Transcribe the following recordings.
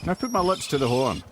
I put my lips to the horn.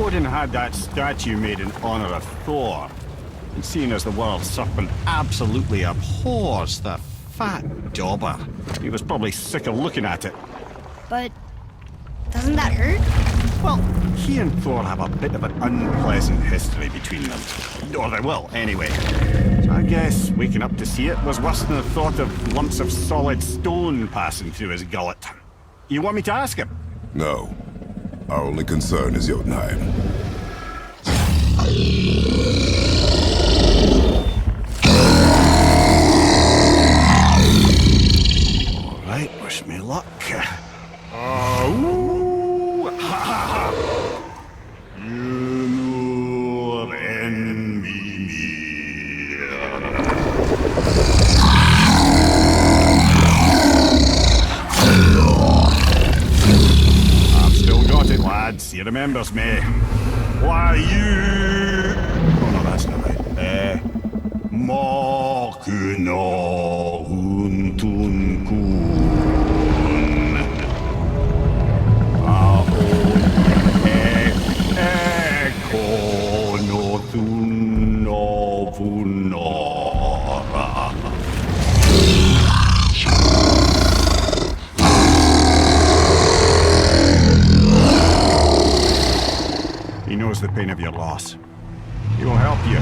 Odin had that statue made in honor of Thor. And seeing as the world serpent absolutely abhors the fat dauber, he was probably sick of looking at it. But doesn't that hurt? Well, he and Thor have a bit of an unpleasant history between them. Or they will, anyway. So I guess waking up to see it was worse than the thought of lumps of solid stone passing through his gullet. You want me to ask him? No. Our only concern is Jotunheim. All right, wish me luck. Oh, ha ha ha! You envy me. Got it, lads. He remembers me. Why, you... Oh, no, that's not right. Makuna huntun kun. Ekonotun novunora. He knows the pain of your loss. He will help you.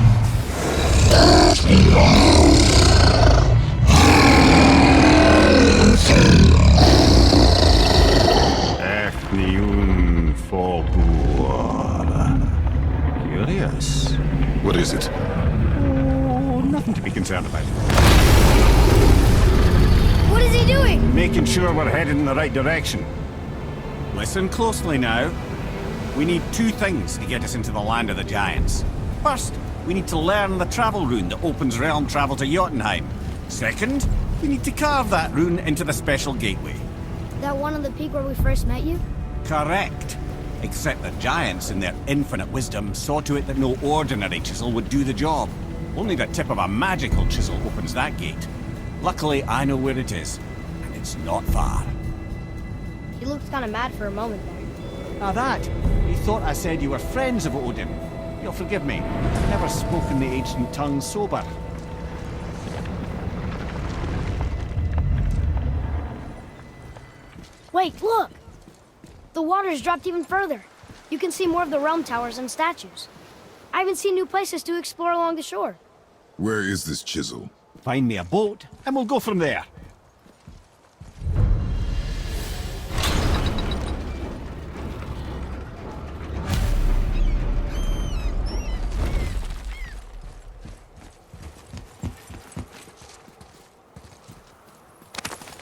Efniun Fogur. Curious. What is it? Oh, nothing to be concerned about. What is he doing? Making sure we're headed in the right direction. Listen closely now. We need two things to get us into the land of the giants. First, we need to learn the travel rune that opens realm travel to Jotunheim. Second, we need to carve that rune into the special gateway. That one on the peak where we first met you? Correct. Except the giants, in their infinite wisdom, saw to it that no ordinary chisel would do the job. Only the tip of a magical chisel opens that gate. Luckily, I know where it is, and it's not far. He looked kind of mad for a moment there. Now that, he thought I said you were friends of Odin. You'll forgive me. I've never spoken the ancient tongue sober. Wait, look! The water's dropped even further. You can see more of the realm towers and statues. I even see new places to explore along the shore. Where is this chisel? Find me a boat, and we'll go from there.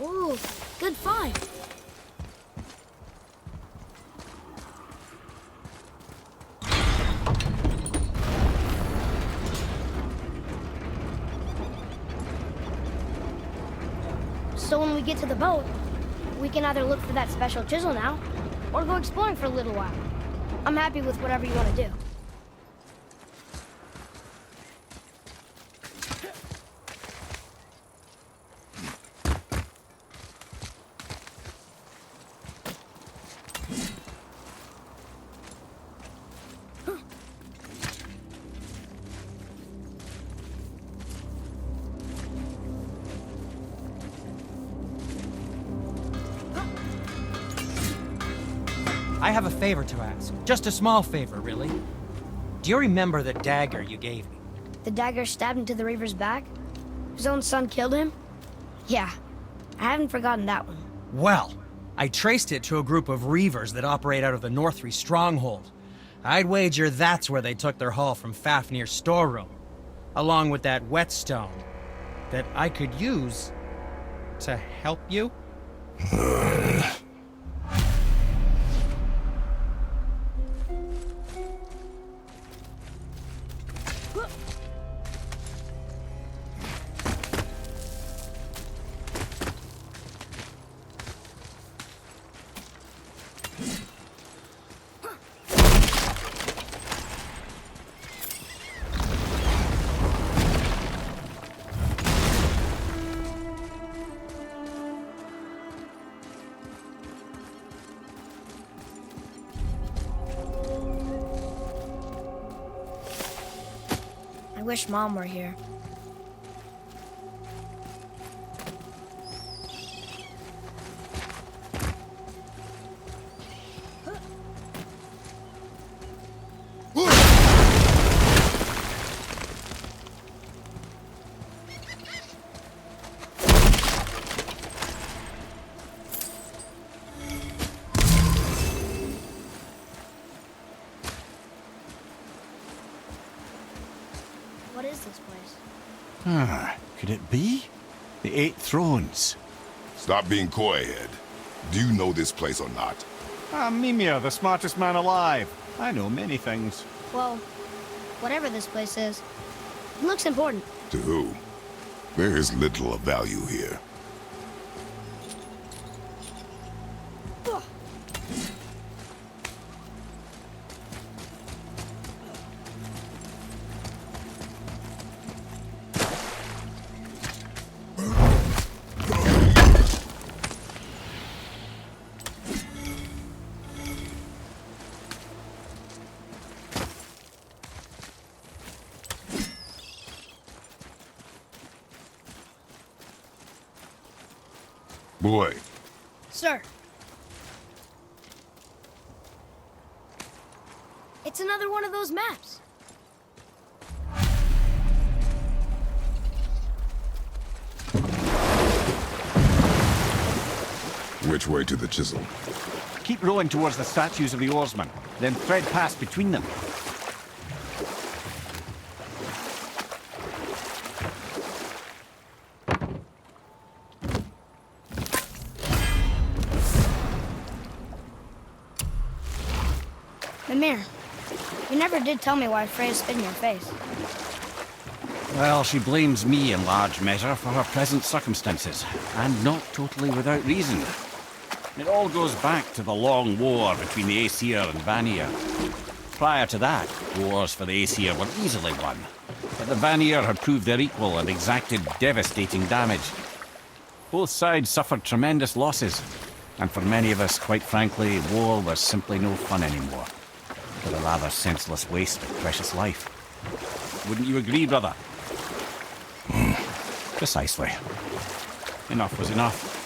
Ooh, good find. So when we get to the boat, we can either look for that special chisel now, or go exploring for a little while. I'm happy with whatever you want to do. I have a favor to ask. Just a small favor, really. Do you remember the dagger you gave me? The dagger stabbed into the Reaver's back? His own son killed him? Yeah, I haven't forgotten that one. Well, I traced it to a group of Reavers that operate out of the Northree stronghold. I'd wager that's where they took their haul from Fafnir's storeroom, along with that whetstone that I could use to help you. wish Mom were here. What is this place? Ah, could it be? The Eight Thrones. Stop being coy-head. Do you know this place or not? I'm Mimir, the smartest man alive. I know many things. Well, whatever this place is, it looks important. To who? There is little of value here. Boy, Sir. It's another one of those maps. which way to the chisel? Keep rowing towards the statues of the oarsmen, then thread past between them. Mimir, you never did tell me why Freya spit in your face. Well, she blames me in large measure for her present circumstances, and not totally without reason. It all goes back to the long war between the Aesir and Vanir. Prior to that, wars for the Aesir were easily won, but the Vanir had proved their equal and exacted devastating damage. Both sides suffered tremendous losses, and for many of us, quite frankly, war was simply no fun anymore. But a rather senseless waste of precious life. Wouldn't you agree, brother? Precisely. Enough was enough.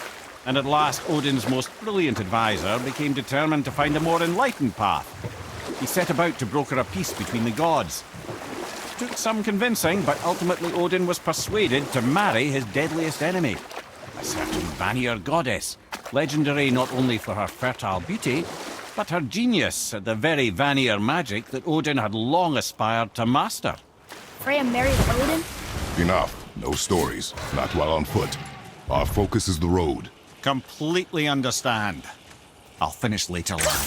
And at last, Odin's most brilliant advisor became determined to find a more enlightened path. He set about to broker a peace between the gods. It took some convincing, but ultimately Odin was persuaded to marry his deadliest enemy, a certain Vanir goddess, legendary not only for her fertile beauty, but her genius at the very Vanir magic that Odin had long aspired to master. Freya married Odin? Enough. No stories. Not while on foot. Our focus is the road. Completely understand. I'll finish later, lad.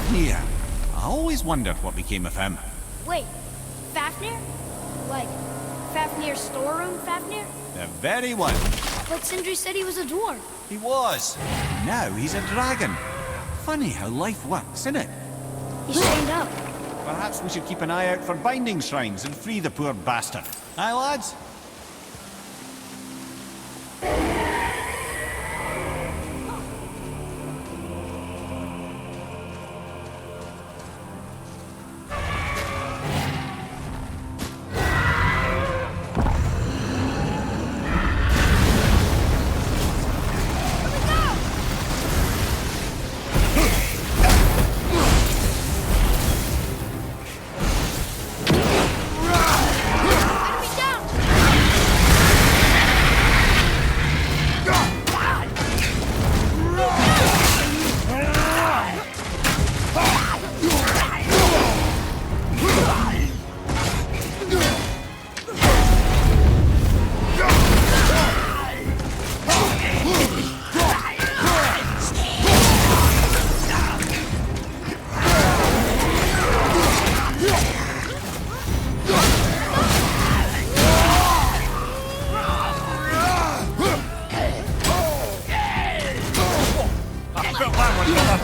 Fafnir. I always wondered what became of him. Wait, Fafnir? Like, Fafnir's storeroom Fafnir? The very one. But Sindri said he was a dwarf. He was. Now he's a dragon. Funny how life works, isn't it? He's chained up. Perhaps we should keep an eye out for binding shrines and free the poor bastard. Aye, lads? Enemy down! forward, brother.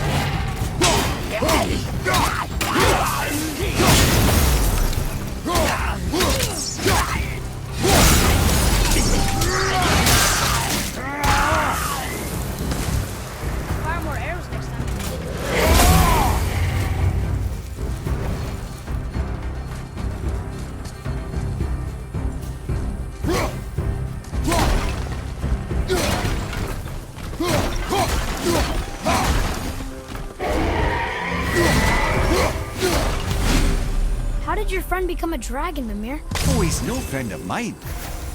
Fire more arrows next time. How did your friend become a dragon, Mimir? Oh, he's no friend of mine.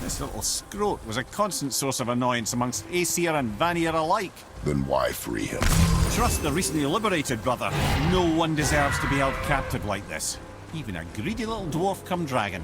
This little scrote was a constant source of annoyance amongst Aesir and Vanir alike. Then why free him? Trust the recently liberated, brother. No one deserves to be held captive like this. Even a greedy little dwarf come dragon.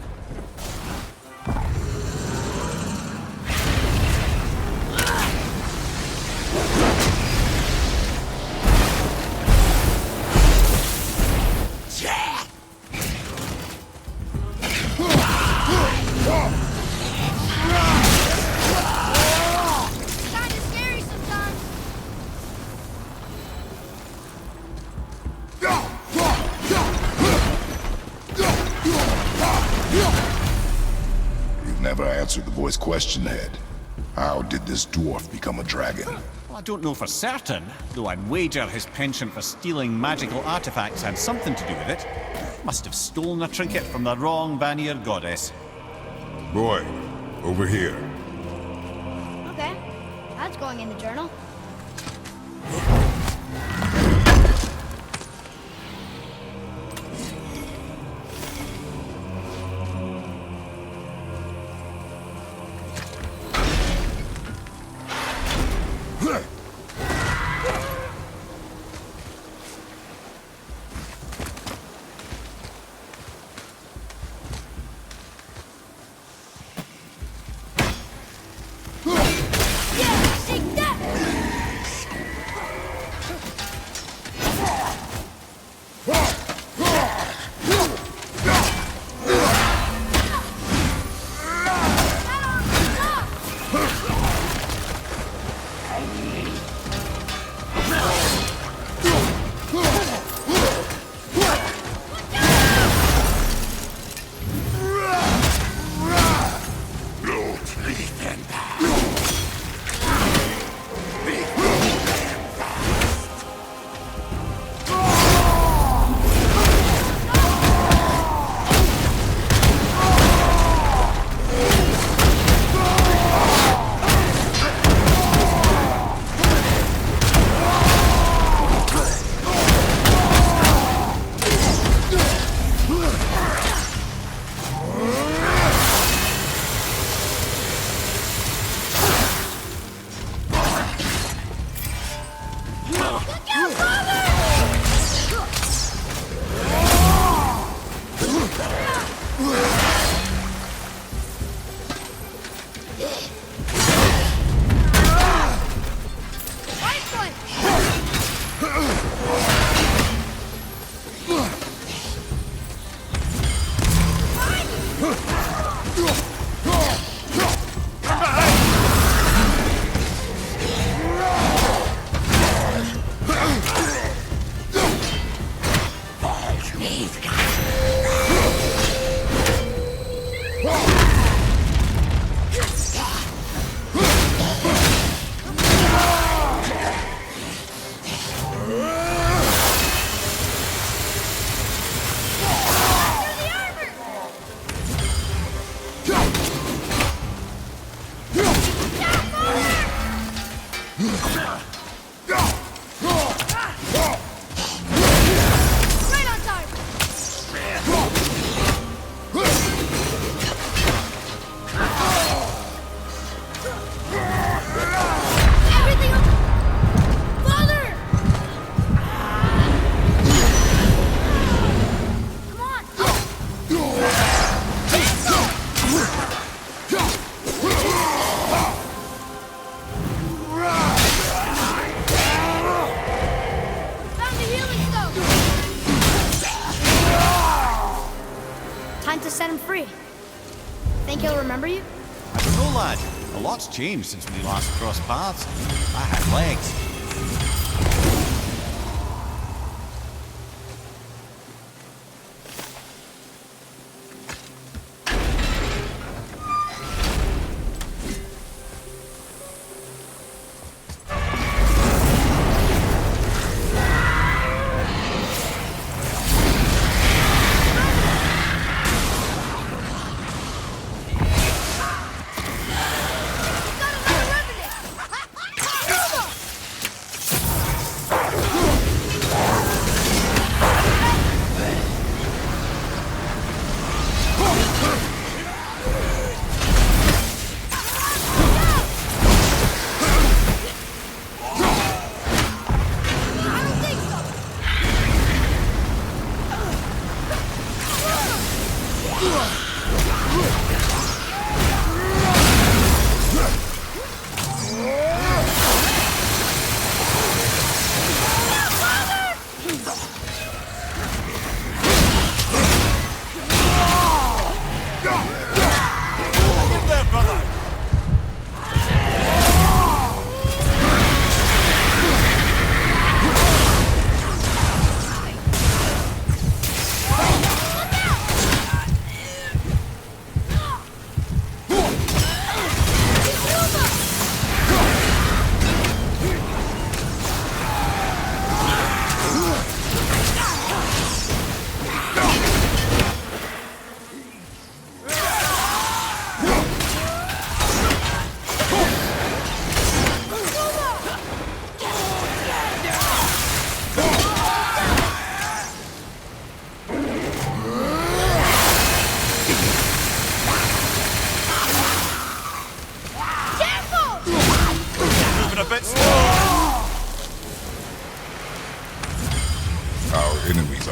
Kinda scary sometimes. You've never answered the boy's question, Head. How did this dwarf become a dragon? Well, I don't know for certain, though I'd wager his penchant for stealing magical artifacts had something to do with it. Must have stolen a trinket from the wrong Vanir goddess. Boy, over here. Okay, that's going in the journal. Yeah, take that! Right on time! Everything Father! Come on! Found the healing stone! Time to set him free. Think he'll remember you? I don't know, lad. A lot's changed since we last crossed paths. I had legs.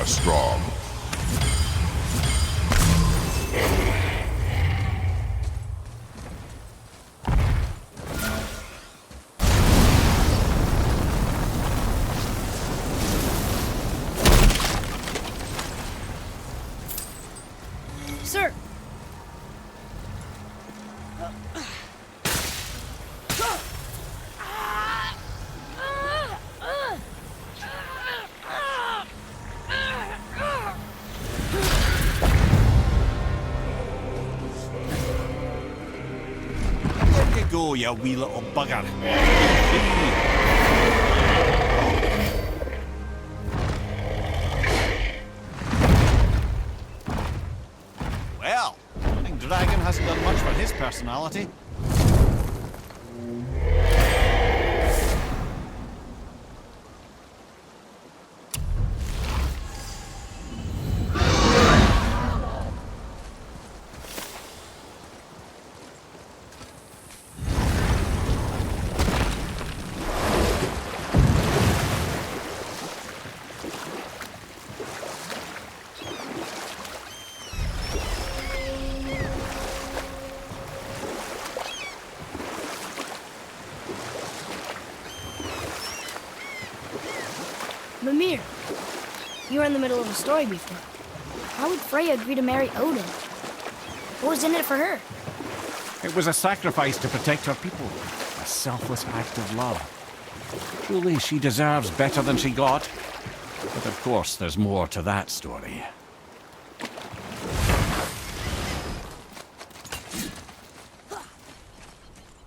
are strong. Sir! Where you go, you wee little bugger? Well, I think Dragon hasn't done much for his personality. Mimir, you were in the middle of a story before. How would Freya agree to marry Odin? What was in it for her? It was a sacrifice to protect her people. A selfless act of love. Truly, she deserves better than she got. But of course, there's more to that story.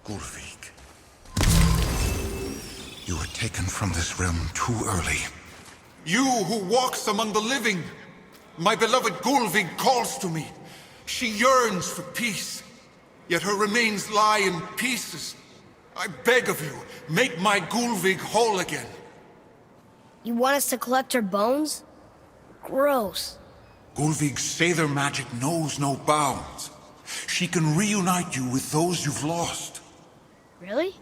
Gullveig. You were taken from this realm too early. You who walks among the living! My beloved Gullveig calls to me. She yearns for peace, yet her remains lie in pieces. I beg of you, make my Gullveig whole again. You want us to collect her bones? Gross. Gullveig's Seidr magic knows no bounds. She can reunite you with those you've lost. Really?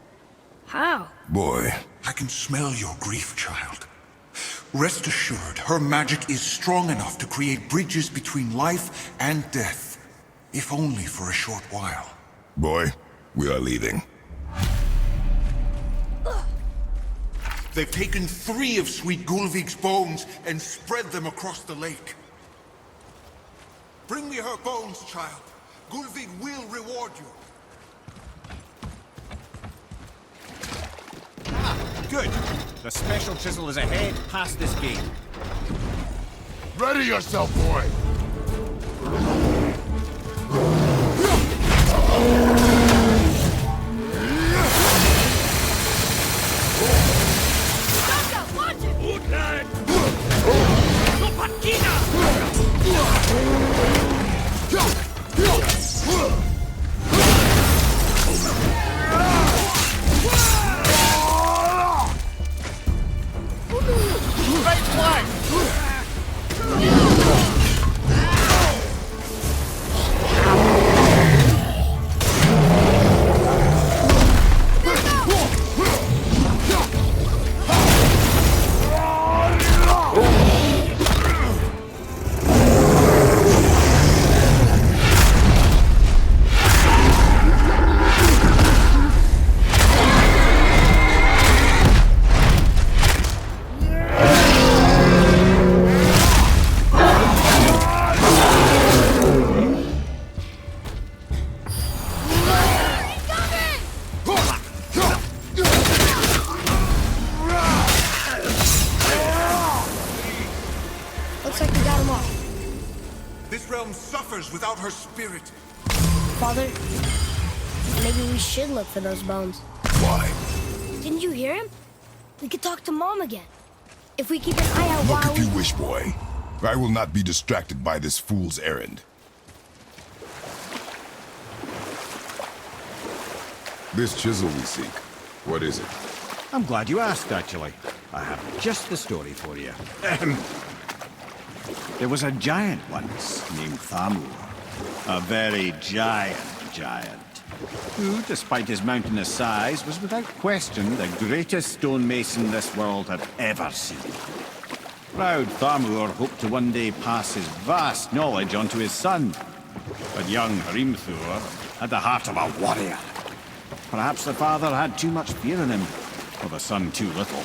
How? Boy, I can smell your grief, child. Rest assured, her magic is strong enough to create bridges between life and death. If only for a short while. boy, we are leaving. They've taken 3 of sweet Gullveig's bones and spread them across the lake. Bring me her bones, child. Gullveig will reward you. Good. The special chisel is ahead, past this gate. Ready yourself, boy! Looks like we got them all. This realm suffers without her spirit. Father, maybe we should look for those bones. Why? Didn't you hear him? We could talk to Mom again. If we keep an eye out Look while if you wish, boy. I will not be distracted by this fool's errand. This chisel we seek, what is it? I'm glad you asked, actually. I have just the story for you. There was a giant once named Thamur. A very giant, who, despite his mountainous size, was without question the greatest stonemason this world had ever seen. Proud Thamur hoped to one day pass his vast knowledge on to his son. But young Hrimthur had the heart of a warrior. Perhaps the father had too much fear in him, or the son too little.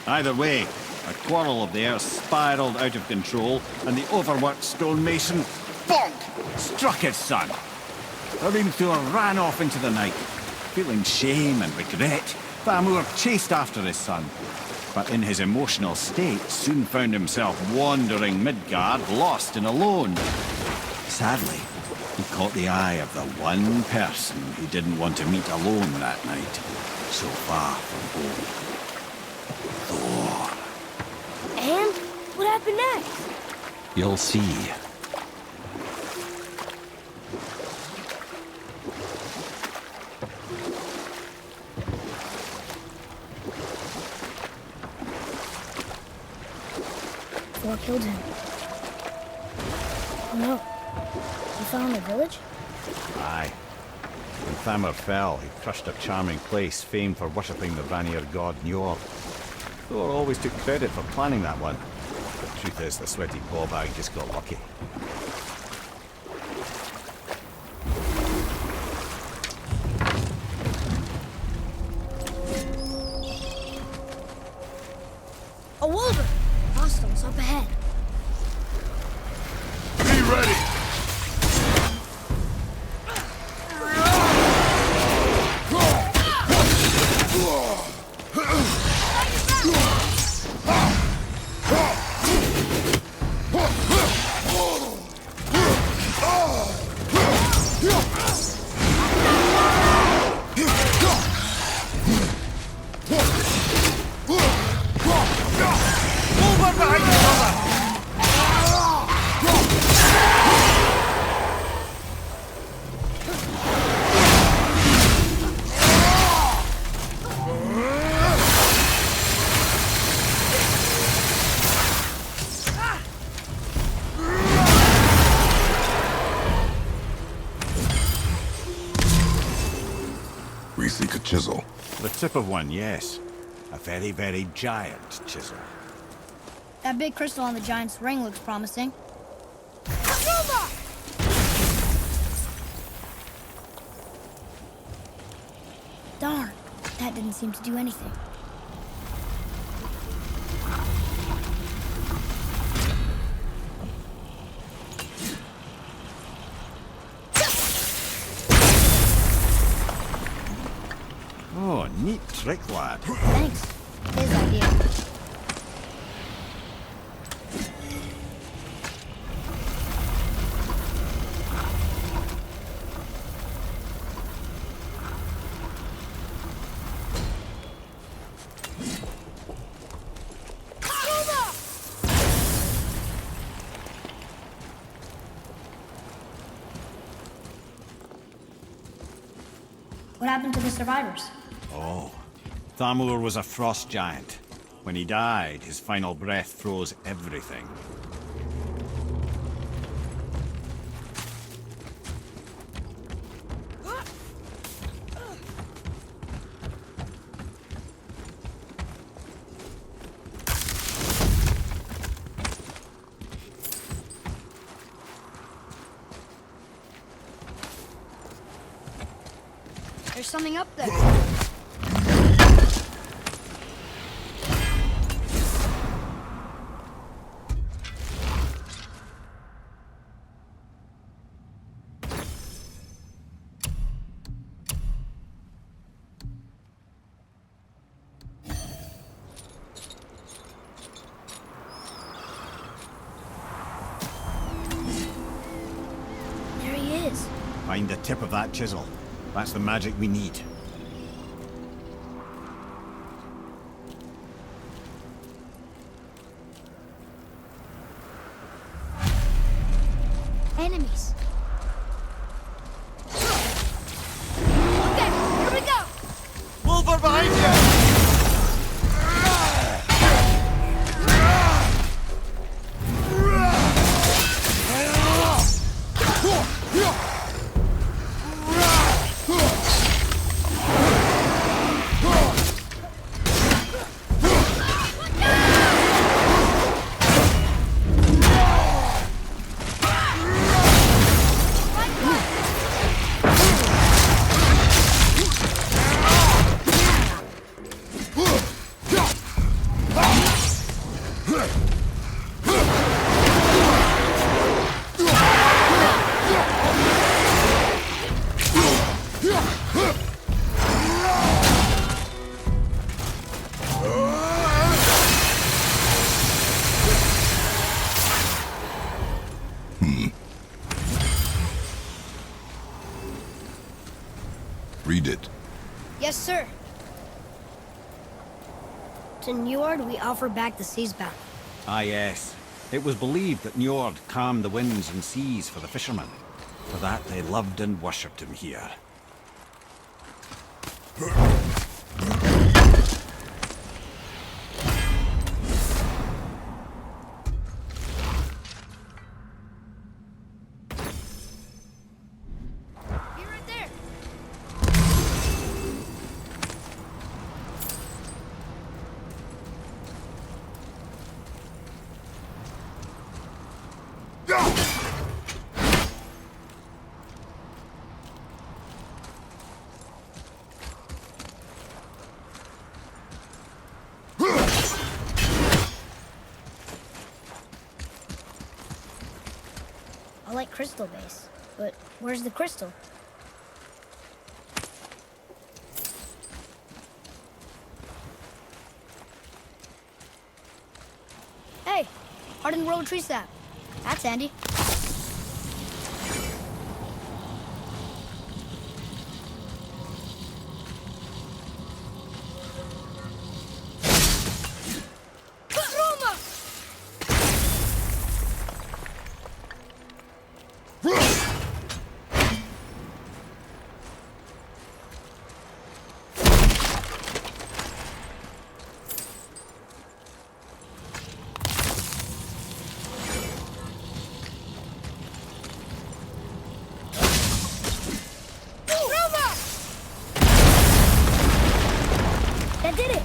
Either way, a quarrel of theirs spiraled out of control, and the overworked stonemason, bonk, struck his son. Hrimthur ran off into the night. Feeling shame and regret, Thamur chased after his son, but in his emotional state soon found himself wandering Midgard, lost and alone. Sadly, he caught the eye of the one person he didn't want to meet alone that night, so far from home. Thor. And what happened next? You'll see. Thor killed him. Oh no. He fell in the village? Aye. When Thamur fell, he crushed a charming place famed for worshipping the Vanir god Njord. Thor always took credit for planning that one. The truth is, the sweaty ballbag just got lucky. A wolver! Hostiles up ahead. Be ready! We seek a chisel. The tip of one, yes. A very, very giant chisel. That big crystal on the giant's ring looks promising. Darn, that didn't seem to do anything. Oh, neat trick, lad. Thanks. His idea. What happened to the survivors? Oh, Thamur was a frost giant. When he died, his final breath froze everything. There's something up there. There he is. Find the tip of that chisel. That's the magic we need. Enemies. Okay, here we go. Wolver behind you! read it. Yes, sir. To Njord, we offer back the seas bound. Ah, yes. It was believed that Njord calmed the winds and seas for the fishermen. For that, they loved and worshipped him here. Be right there. I like crystal base, but where's the crystal? Hey, hardened road tree sap. That's handy. Roma! Roma! That did it!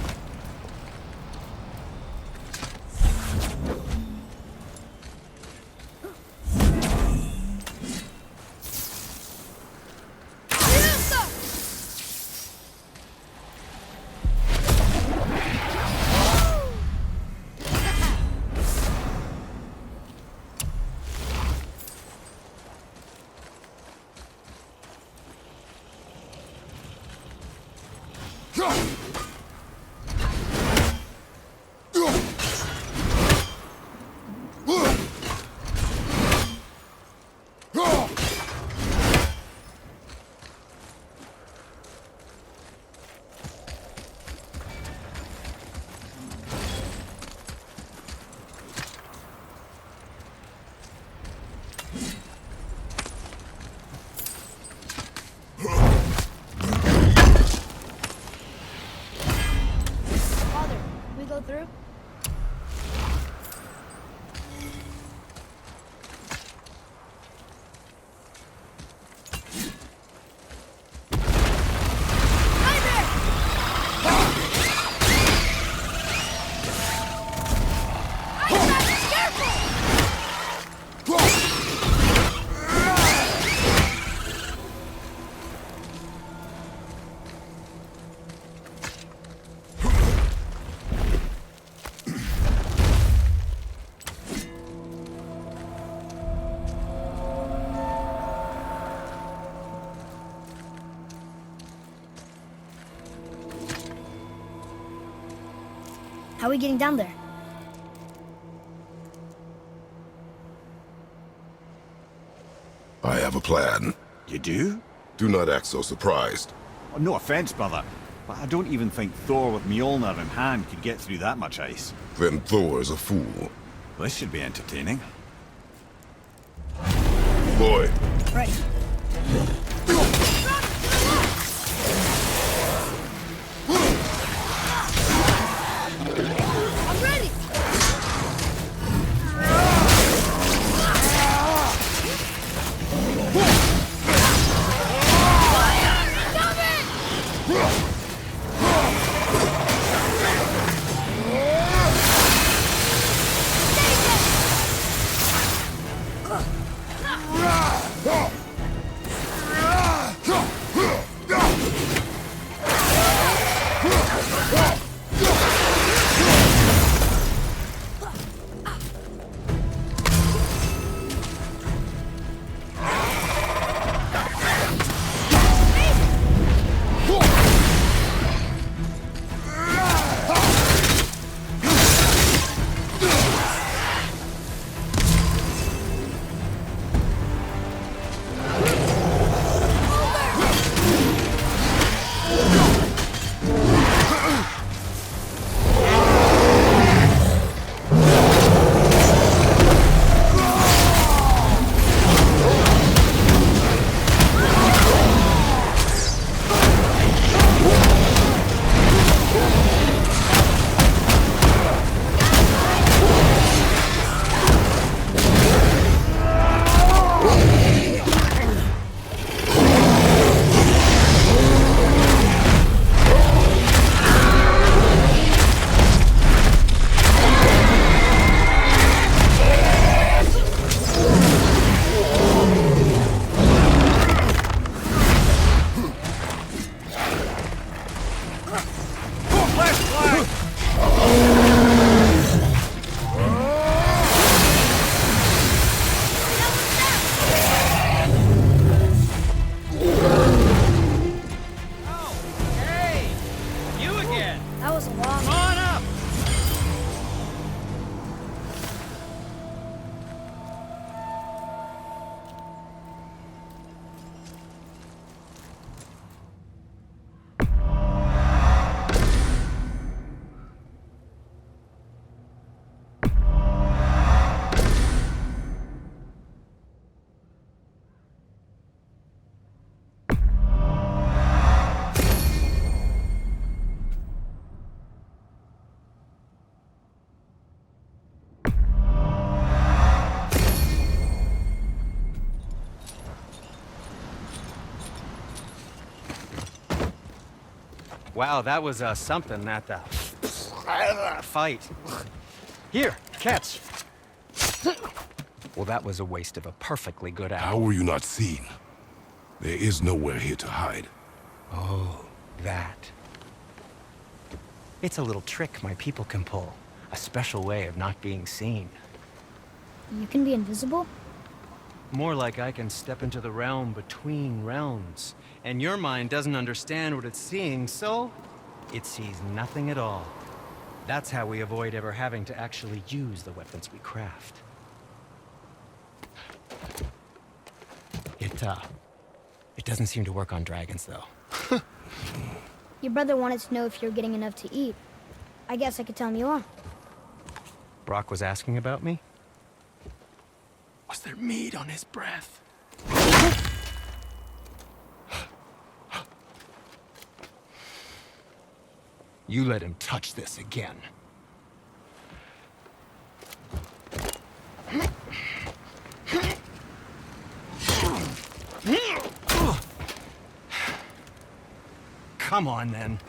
Father, can we go through? Hi there! Ice careful! How are we getting down there? I have a plan. You do? Do not act so surprised. Oh, no offense, brother, but I don't even think Thor with Mjolnir in hand could get through that much ice. Then Thor's a fool. This should be entertaining. Boy, Ready. I'm ready! Wow, that was something, that fight. Here, catch. Well, that was a waste of a perfectly good How apple. were you not seen? There is nowhere here to hide. Oh, that. It's a little trick my people can pull. A special way of not being seen. You can be invisible? More like I can step into the realm between realms. And your mind doesn't understand what it's seeing, so it sees nothing at all. That's how we avoid ever having to actually use the weapons we craft. It doesn't seem to work on dragons, though. Your brother wanted to know if you're getting enough to eat. I guess I could tell him you are. Brock was asking about me? Was there meat on his breath? You let him touch this again. Come on, then.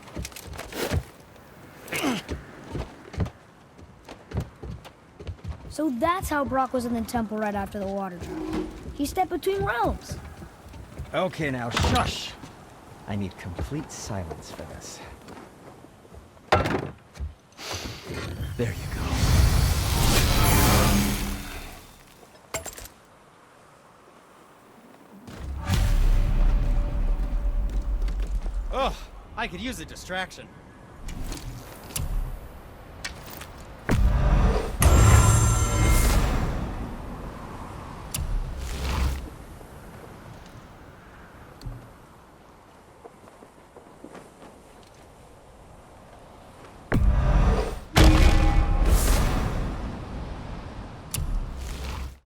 So that's how Brock was in the temple right after the water drop. He stepped between realms. Okay, now, shush! I need complete silence for this. There you go. Oh, I could use a distraction.